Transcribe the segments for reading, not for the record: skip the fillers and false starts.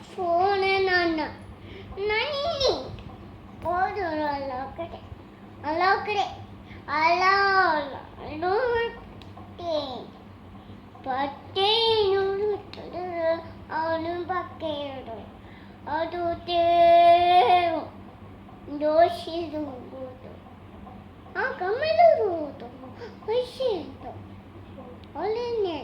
Phone നന്ന നന്നി പോതുള്ള അലോക്കടെ അലോക്കടെ hello പട്ടേനോട് അവനും പക്കയോട് അത് ദോഷിതു ആ കമ്മലൂരു വിഷയത്തോ ഒലിനെ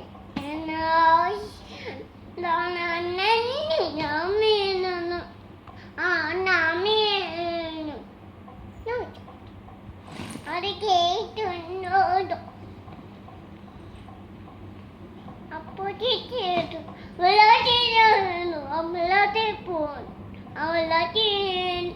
അത് കേട്ടു അപ്പോൾ കേട്ടു വെള്ളത്തിലായിരുന്നു വെള്ളത്തിൽ പോന്നു വെള്ളത്തിൽ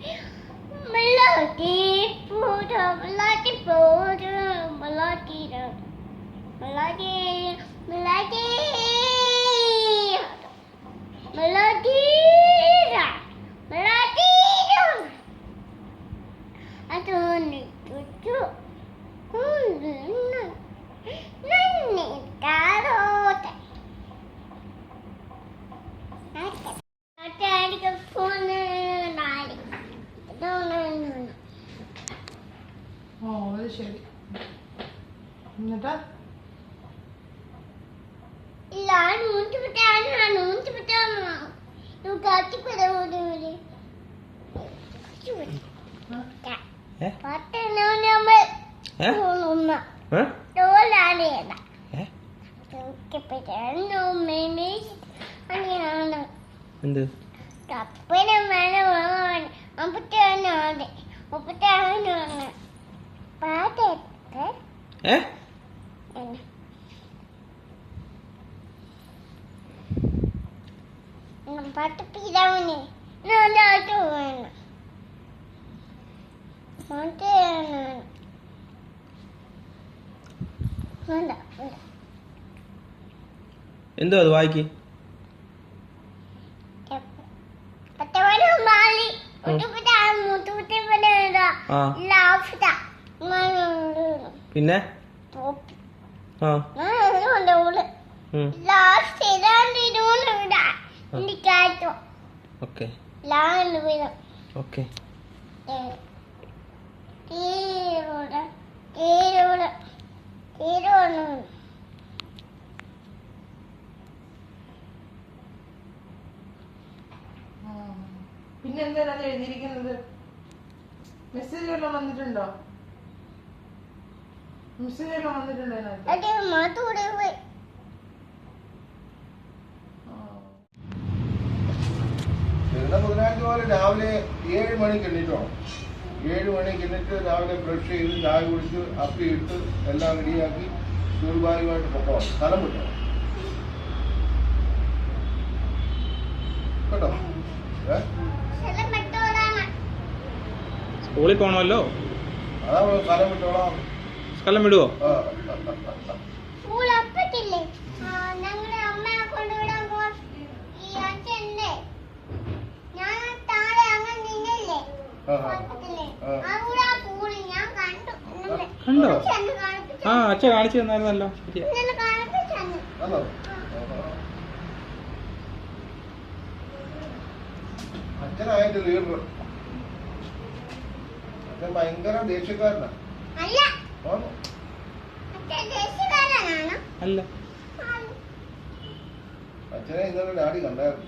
ശരി എന്നിട്ടാ ഇല്ല എന്ത് പാട്ട് പിതാവിനെ വേണം എന്തോ അത് വായിക്ക് പിന്നെ ഓക്കെ ഓക്കെ പിന്നെ എന്താണ് എഴുതിയിരിക്കുന്നത്? മെസ്സേജ് വല്ലതും വന്നിട്ടുണ്ടോ? മെസ്സേജ് വല്ലതും വന്നിട്ടുണ്ടോ അതിനകത്ത്? ബുധനാഴ്ച പോലെ രാവിലെ 7 മണിക്ക് എണ്ണിട്ടോ 7 മണിക്ക് എണ്ണിട്ട് രാവിലെ ബ്രഷ് ചെയ്ത് ചായ കുടിച്ച് അപ്പി ഇട്ട് എല്ലാം റെഡിയാക്കി സ്കൂൾ ബാഗുമായിട്ട് പൊക്കോണം. സ്ഥലം വിട്ടോ കേട്ടോ. സ്കൂളിൽ പോണമല്ലോ. അതാ സ്ഥലം വിട്ടോളാം. സ്ഥലം വിടുവോ? കണ്ടോ? ആ അച്ഛ കാണിച്ചു തന്നായിരുന്നല്ലോ. അച്ഛനായിട്ട് ലീഡർ. അച്ഛൻ ഭയങ്കര ദേഷ്യക്കാരനാ. അല്ല അച്ഛനെ ഇന്നലെ ഡാഡി കണ്ടായിരുന്നു.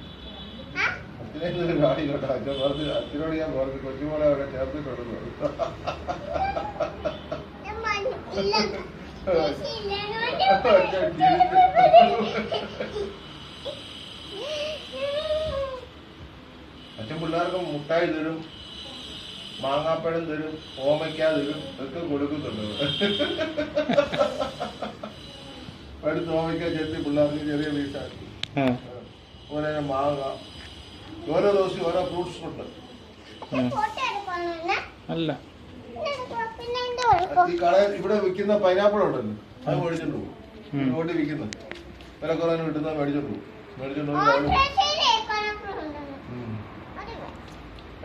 അച്ഛനെ ഇന്നലെ ഡാഡി കണ്ട. അച്ഛൻ പറഞ്ഞു അച്ഛനോട് ഞാൻ പറഞ്ഞു കൊച്ചുമോളെ അവിടെ ചേർത്തിട്ടുണ്ടെന്ന്. അച്ഛൻ പിള്ളേർക്ക് മുട്ടായി തരും, മാങ്ങാപ്പഴം തരും, ഓമയ്ക്ക തരും, ഒക്കെ കൊടുക്കുന്നുണ്ട്. അടുത്ത് ഓമയ്ക്ക ചെത്തി പിള്ളേർക്ക് ചെറിയ പീസാക്കി ഓരോ മാങ്ങ ഓരോ ദിവസം ഓരോ ഫ്രൂട്ട്സ് ഉണ്ട്. അല്ല ഈ കടയിൽ ഇവിടെ വിൽക്കുന്ന പൈനാപ്പിൾ ഉണ്ടല്ലോ, അത് മേടിച്ചോണ്ട് പോകും. റോഡിൽ വിൽക്കുന്ന വിലക്കുറവിന് കിട്ടുന്ന മേടിച്ചോണ്ട് പോകും. മേടിച്ചോണ്ട് പോയി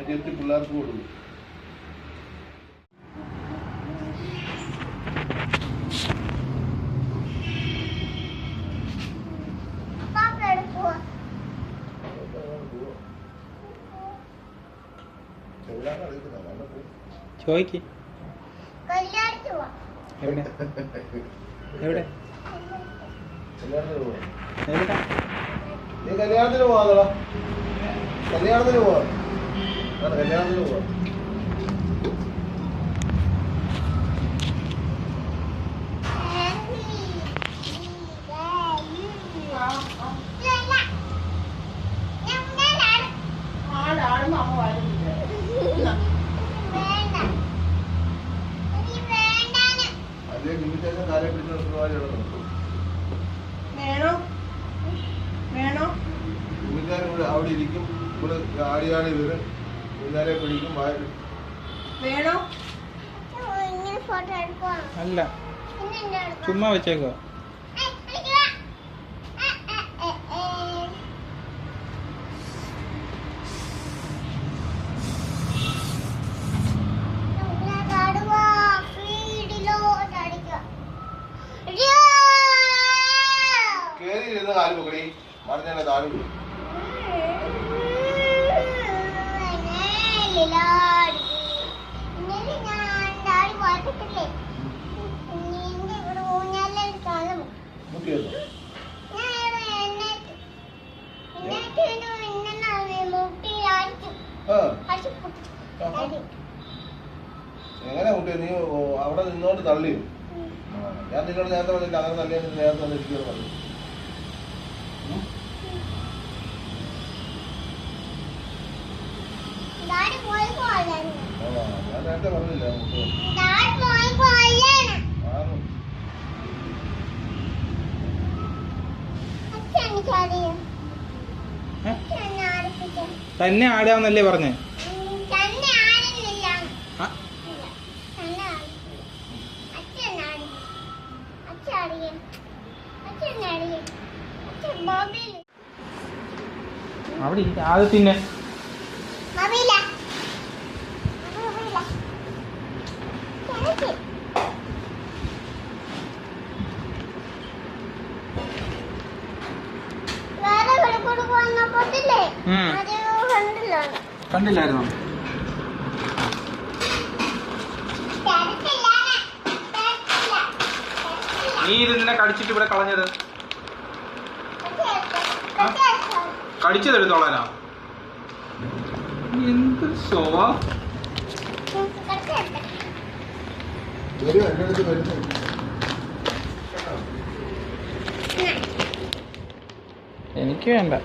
ചെത്തി പിള്ളേർക്ക് കൊടുക്കും. കല്യാണം അറിയത്തില്ല വന്നപ്പോ ചോദിക്ക്. കല്യാണത്തിന് പോവാം. എവിടെ എവിടെ കല്യാണത്തിന് പോവാ എവിടെ? നീ കല്യാണത്തിന് പോവാതോടാ കല്യാണത്തിന് പോവാ കല്യാണത്തിന് പോവാ ആടാടുമ്പോ അമ്മ വരുന്നില്ല. അതേ ലിമിറ്റേഷൻ കാലെ പിടിച്ച് നിർത്തുന്നവരെ നിർത്തും വേണോ വേണോ പുള്ളിക്കാരൻ ഇവിടെ അവിടെ ഇരിക്കും ഇവിടെ ആടിയാടി വരും പുള്ളിക്കാരെ പിടിക്കും വായ വേണോ ഇങ്ങനെ ഫോട്ടോ എടുക്കുവാണ്. അല്ല, പിന്നെ എന്താ എടുക്കുക? ചുമ്മാ വെച്ചേക്കോ. കേറി ഇരുന്ന് കാല് പൊക്കടി മറിഞ്ഞ താഴെ മുക്കിയെന്നു എങ്ങനെ മുട്ടിയ നീ അവിടെ നിന്നോണ്ട് തള്ളിയോ ഞാൻ നിന്നോട് നേരത്തെ പറഞ്ഞില്ല അങ്ങനെ തള്ളിയാൽ നീ നേരത്തെ വന്നിരിക്കുന്നു പറഞ്ഞു ഞാൻ നേരത്തെ പറഞ്ഞില്ല തന്നെ ആടാന്നല്ലേ പറഞ്ഞേ? ആ, അവിടെ ഇരിക്ക. അത് പിന്നെ കണ്ടില്ലായിരുന്നോ? നീ ഇത് നിന്നെ കടിച്ചിട്ട് ഇവിടെ കളഞ്ഞത്? കടിച്ചതെടുത്തോളാനാ? എന്ത് ഷോവാ? വരും എൻ്റെ അടുത്ത് വരുന്നു എനിക്ക് വേണ്ട.